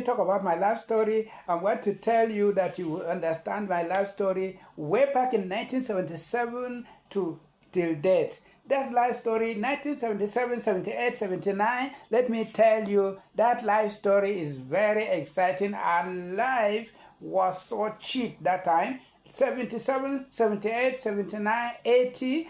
talk about my life story. I want to tell you that you will understand my life story way back in 1977 to till date. That's life story 1977, 78, 79. Let me tell you that life story is very exciting, and life was so cheap that time. 77, 78, 79, 80.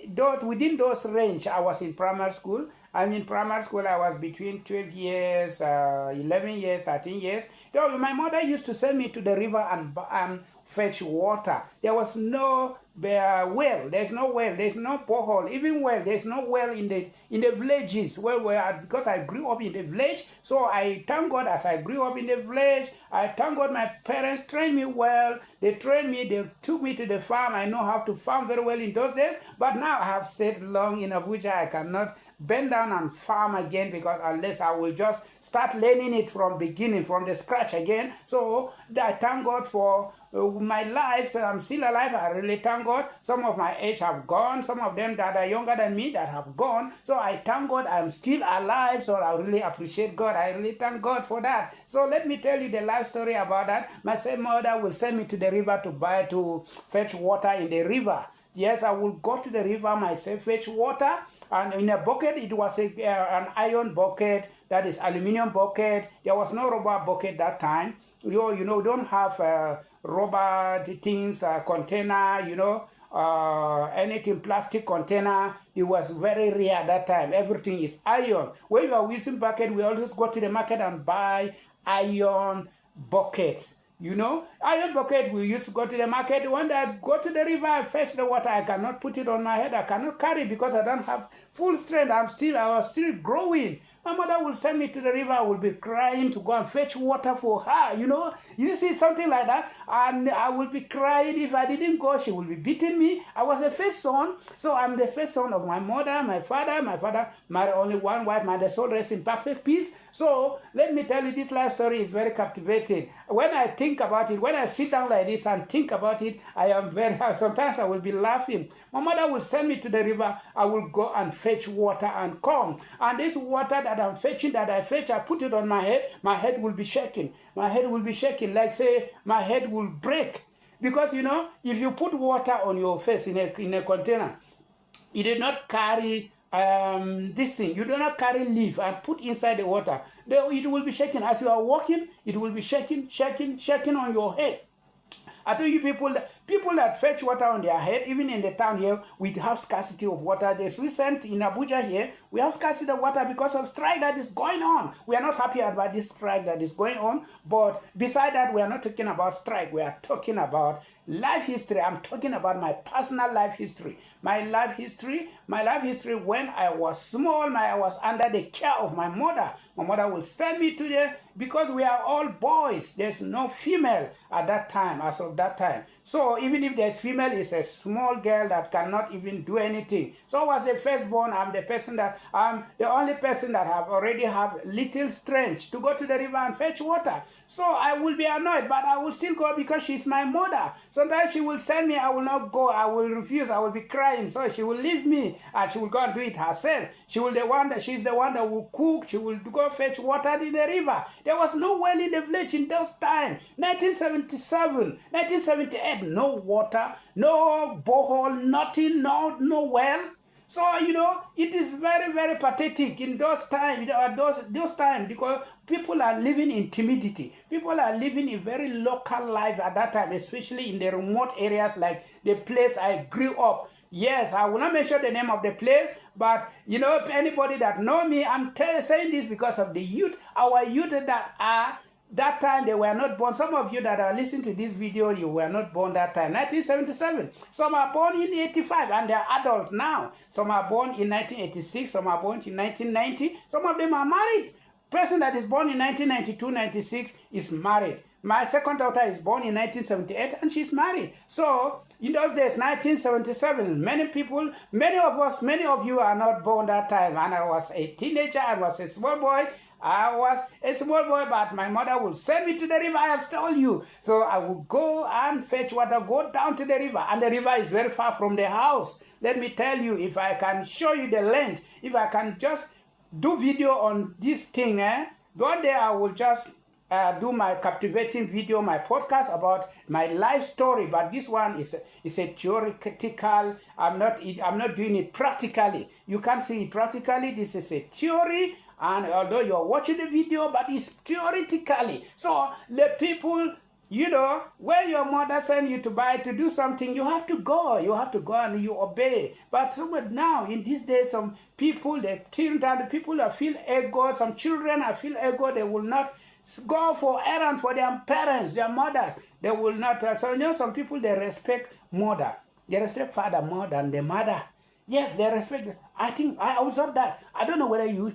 Those within those range, I was in primary school. I'm in primary school. I was between 12 years, 11 years, 13 years. So my mother used to send me to the river and fetch water. There was no well. There's no well. There's no borehole. Even well, there's no well in the villages where we are, because I grew up in the village. So I thank God as I grew up in the village. I thank God my parents trained me well. They trained me. They took me to the farm. I know how to farm very well in those days. But now I have stayed long in Abuja. I cannot bend down and farm again, because unless I will just start learning it from beginning, from the scratch again. So I thank God for my life. So I'm still alive. I really thank God. Some of my age have gone. Some of them that are younger than me that have gone. So I thank God I'm still alive. So I really appreciate God. I really thank God for that. So let me tell you the life story about that. My same mother will send me to the river to fetch water in the river. Yes, I will go to the river myself, fetch water, and in a bucket. It was an iron bucket, that is aluminum bucket. There was no rubber bucket that time. You don't have rubber things, container, anything plastic container. It was very rare that time. Everything is iron. When you are using bucket, we always go to the market and buy iron buckets. Iron bucket, we used to go to the market. When I go to the river, I fetch the water. I cannot put it on my head. I cannot carry it because I don't have full strength. I was still growing. My mother will send me to the river. I will be crying to go and fetch water for her. You see something like that, and I will be crying. If I didn't go, she will be beating me. I was the first son, so I'm the first son of my mother, my father. My father married only one wife. My soul rests in perfect peace. So let me tell you, this life story is very captivating. When I think about it, when I sit down like this and think about it, I am very, sometimes I will be laughing. My mother will send me to the river. I will go and fetch water and come. And this water that I'm fetching, I put it on my head will be shaking. My head will be shaking, like say my head will break. Because if you put water on your face in a container, you did not carry this thing, you do not carry leaf and put inside the water, it will be shaking. As you are walking, it will be shaking on your head. I tell you, people that fetch water on their head, even in the town here, we have scarcity of water. There's recent in Abuja here, we have scarcity of water because of strike that is going on. We are not happy about this strike that is going on, but beside that, we are not talking about strike. We are talking about life history. I'm talking about my personal life history. My life history when I was small, I was under the care of my mother. My mother will send me to there because we are all boys. There's no female at that time, as of that time. So even if there's female, it's a small girl that cannot even do anything. So I was the firstborn. I'm the only person that already have little strength to go to the river and fetch water. So I will be annoyed, but I will still go because she's my mother. Sometimes she will send me, I will not go, I will refuse, I will be crying. So she will leave me and she will go and do it herself. She's the one that will cook, she will go fetch water in the river. There was no well in the village in those times. 1977, 1978, no water, no borehole, nothing, no well. So, it is very, very pathetic in those times, those times, because people are living in timidity. People are living a very local life at that time, especially in the remote areas like the place I grew up. Yes, I will not mention the name of the place, but, anybody that know me, I'm saying this because of the youth, our youth that time, they were not born. Some of you that are listening to this video, you were not born that time, 1977. Some are born in 85 and they're adults now. Some are born in 1986, some are born in 1990. Some of them are married. Person that is born in 1992, 96 is married. My second daughter is born in 1978 and she's married. So in those days, 1977, many of you are not born that time. And I was a teenager, I was a small boy. But my mother will send me to the river, I have told you. So I will go and fetch water, go down to the river. And the river is very far from the house. Let me tell you, if I can show you the length, if I can just do video on this thing, One day I will just do my captivating video, my podcast about my life story. But this one is a theoretical. I'm not doing it practically. You can't see it practically. This is a theory, and although you're watching the video, but it's theoretically. So the people. You know, when your mother sends you to do something, you have to go. You have to go and you obey. But now, in these days, some people, they think that the people that feel ego, some children that feel ego, they will not go for errand for their parents, their mothers. They will not. So, you know, some people, they respect mother. They respect father more than the mother. Yes, they respect. I think I observed that. I don't know whether you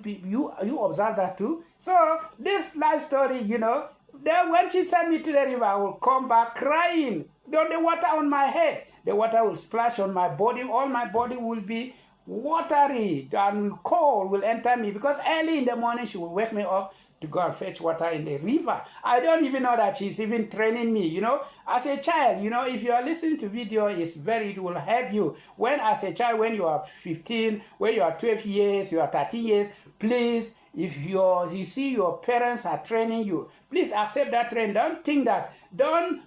observe that too. So, this life story, you know, then when she sent me to the river, I will come back crying. The water on my head, the water will splash on my body. All my body will be watery and cold will enter me, because early in the morning she will wake me up to go and fetch water in the river. I don't even know that she's even training me, you know. As a child, you know, if you are listening to video, it will help you. When as a child, when you are 15, when you are 12 years, you are 13 years, please, if you see your parents are training you, please accept that training. Don't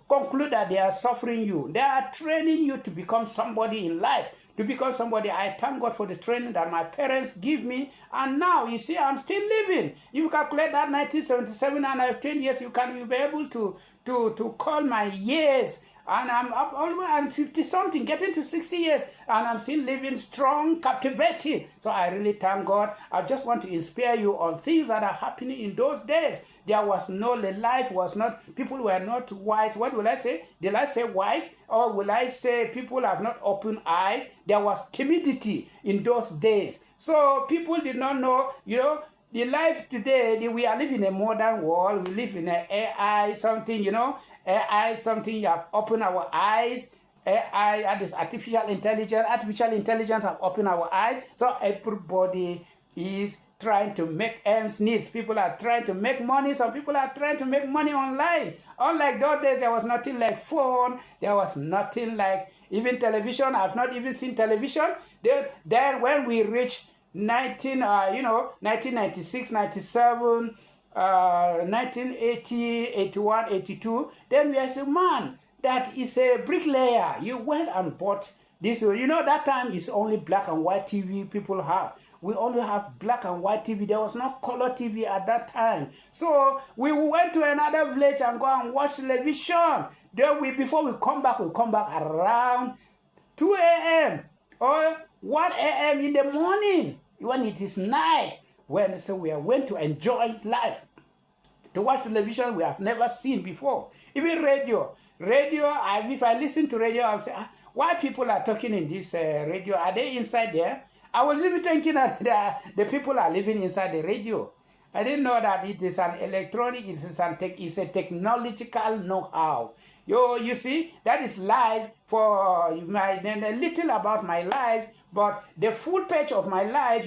conclude that they are suffering you. They are training you to become somebody in life, to become somebody. I thank God for the training that my parents give me, and now you see I'm still living. You calculate that 1977 and I have 10 years, you'll be able to call my years. And I'm up almost, I'm 50 something, getting to 60 years, and I'm still living strong, captivating. So I really thank God. I just want to inspire you on things that are happening in those days. There was no, the life was not, people were not wise. What will I say? Did I say wise? Or will I say people have not opened eyes? There was timidity in those days. So people did not know, you know, the life today, we are living in a modern world. We live in an AI something, you know, AI something. You have opened our eyes. AI, that is artificial intelligence. Artificial intelligence have opened our eyes. So everybody is trying to make ends meet. People are trying to make money. Some people are trying to make money online. Unlike those days, there was nothing like phone. There was nothing like even television. I've not even seen television. Then when we reach 1996, 97, 1980, 81, 82, then we as a man that is a bricklayer. You went and bought this. You know, that time is only black and white TV people have. We only have black and white TV. There was no color TV at that time. So we went to another village and go and watch television. Then before we come back around 2 a.m. or 1 a.m. in the morning, when it is night. When so we went to enjoy life, to watch television we have never seen before. Even radio, if I listen to radio, I'll say, why people are talking in this radio? Are they inside there? I was even thinking that the people are living inside the radio. I didn't know that it is an electronic, it's a technological know-how. You see, that is live for a little about my life, but the full page of my life,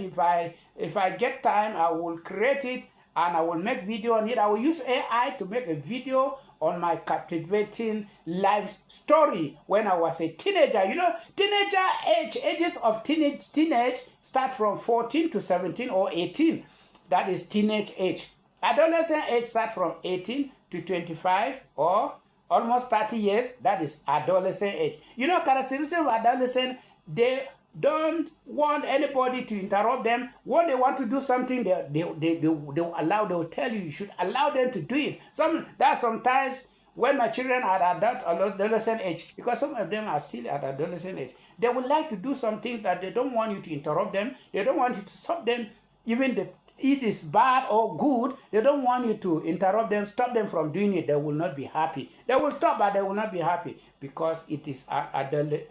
if I get time, I will create it and I will make video on it. I will use AI to make a video on my captivating life story when I was a teenager. You know, ages of teenage start from 14 to 17 or 18. That is teenage age. Adolescent age start from 18 to 25 or almost 30 years. That is adolescent age. You know, characteristics of adolescent, they don't want anybody to interrupt them. When they want to do something, they will tell you should allow them to do it. Sometimes when my children are at that adolescent age, because some of them are still at adolescent age, they would like to do some things that they don't want you to interrupt them. They don't want you to stop them. Even it is bad or good, they don't want you to interrupt them, stop them from doing it. They will not be happy. They will stop, but they will not be happy because it is an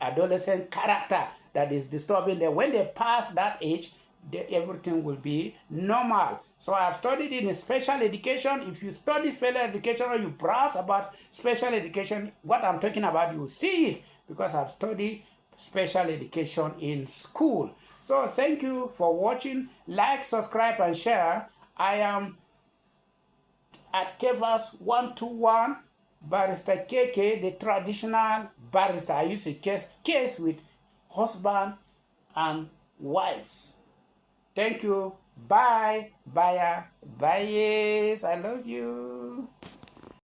adolescent character that is disturbing them. When they pass that age, everything will be normal. So I've studied in special education. If you study special education or you browse about special education, what I'm talking about, you will see it because I've studied special education in school. So thank you for watching. Like, subscribe, and share. I am at Kevas 121, Barrister KK, the traditional barrister. I use a case with husband and wives. Thank you. Bye. Bye. Bye. Yes, I love you.